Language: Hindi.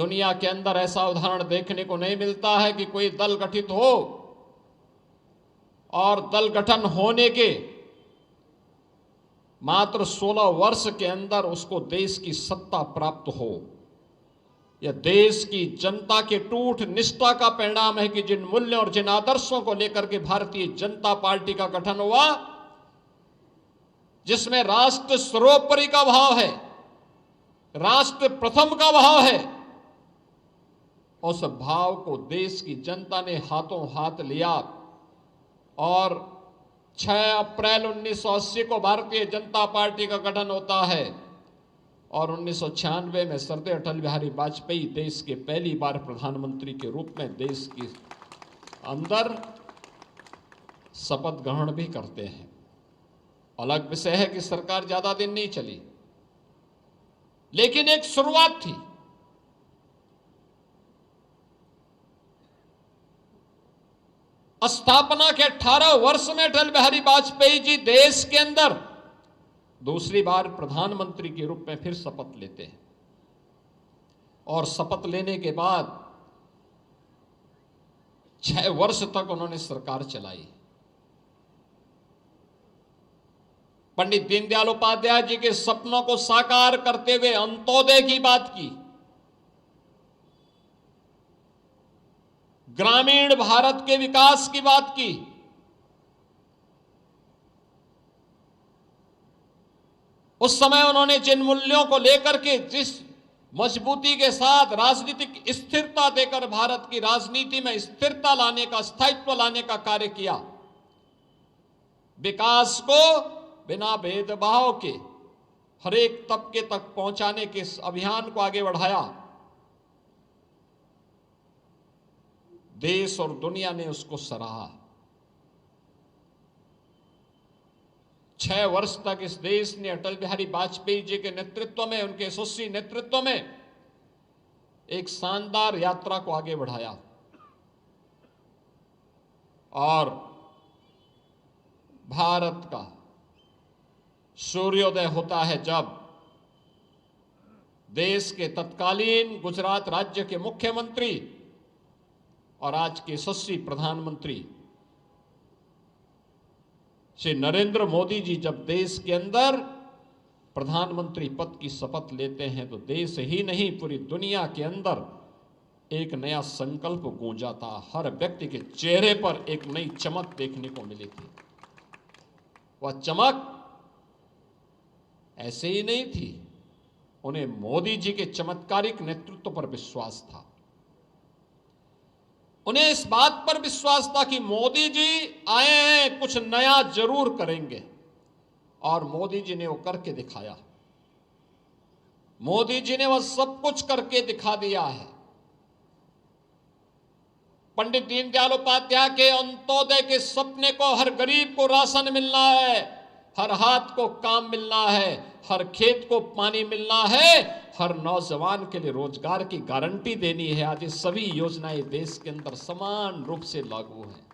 दुनिया के अंदर ऐसा उदाहरण देखने को नहीं मिलता है कि कोई दल गठित हो और दल गठन होने के मात्र 16 वर्ष के अंदर उसको देश की सत्ता प्राप्त हो। यह देश की जनता के टूट निष्ठा का परिणाम है कि जिन मूल्यों और जिन आदर्शों को लेकर के भारतीय जनता पार्टी का गठन हुआ, जिसमें राष्ट्र सर्वोपरि का भाव है, राष्ट्र प्रथम का भाव है, उस भाव को देश की जनता ने हाथों हाथ लिया और 6 अप्रैल 1980 को भारतीय जनता पार्टी का गठन होता है और 1996 में सरदार अटल बिहारी वाजपेयी देश के पहली बार प्रधानमंत्री के रूप में देश के अंदर शपथ ग्रहण भी करते हैं। अलग विषय है कि सरकार ज्यादा दिन नहीं चली, लेकिन एक शुरुआत थी। स्थापना के 18 वर्ष में अटल बिहारी वाजपेयी जी देश के अंदर दूसरी बार प्रधानमंत्री के रूप में फिर शपथ लेते हैं और शपथ लेने के बाद 6 वर्ष तक उन्होंने सरकार चलाई। पंडित दीनदयाल उपाध्याय जी के सपनों को साकार करते हुए अंत्योदय की बात की, ग्रामीण भारत के विकास की बात की, उस समय उन्होंने जिन मूल्यों को लेकर के जिस मजबूती के साथ राजनीतिक स्थिरता देकर भारत की राजनीति में स्थिरता लाने का, स्थायित्व लाने का कार्य किया, विकास को बिना भेदभाव के हर एक तबके तक पहुंचाने के इस अभियान को आगे बढ़ाया, देश और दुनिया ने उसको सराहा। 6 वर्ष तक इस देश ने अटल बिहारी वाजपेयी जी के नेतृत्व में, उनके यशस्वी नेतृत्व में एक शानदार यात्रा को आगे बढ़ाया और भारत का सूर्योदय होता है जब देश के तत्कालीन गुजरात राज्य के मुख्यमंत्री और आज के यशस्वी प्रधानमंत्री श्री नरेंद्र मोदी जी जब देश के अंदर प्रधानमंत्री पद की शपथ लेते हैं तो देश ही नहीं पूरी दुनिया के अंदर एक नया संकल्प गूंजा था। हर व्यक्ति के चेहरे पर एक नई चमक देखने को मिली थी। वह चमक ऐसे ही नहीं थी, उन्हें मोदी जी के चमत्कारिक नेतृत्व पर विश्वास था। उन्हें इस बात पर विश्वास था कि मोदी जी आए हैं, कुछ नया जरूर करेंगे, और मोदी जी ने वो करके दिखाया। मोदी जी ने वह सब कुछ करके दिखा दिया है। पंडित दीनदयाल उपाध्याय के अंत्योदय के सपने को, हर गरीब को राशन मिलना है, हर हाथ को काम मिलना है, हर खेत को पानी मिलना है, हर नौजवान के लिए रोजगार की गारंटी देनी है, आज ये सभी योजनाएं देश के अंदर समान रूप से लागू हैं।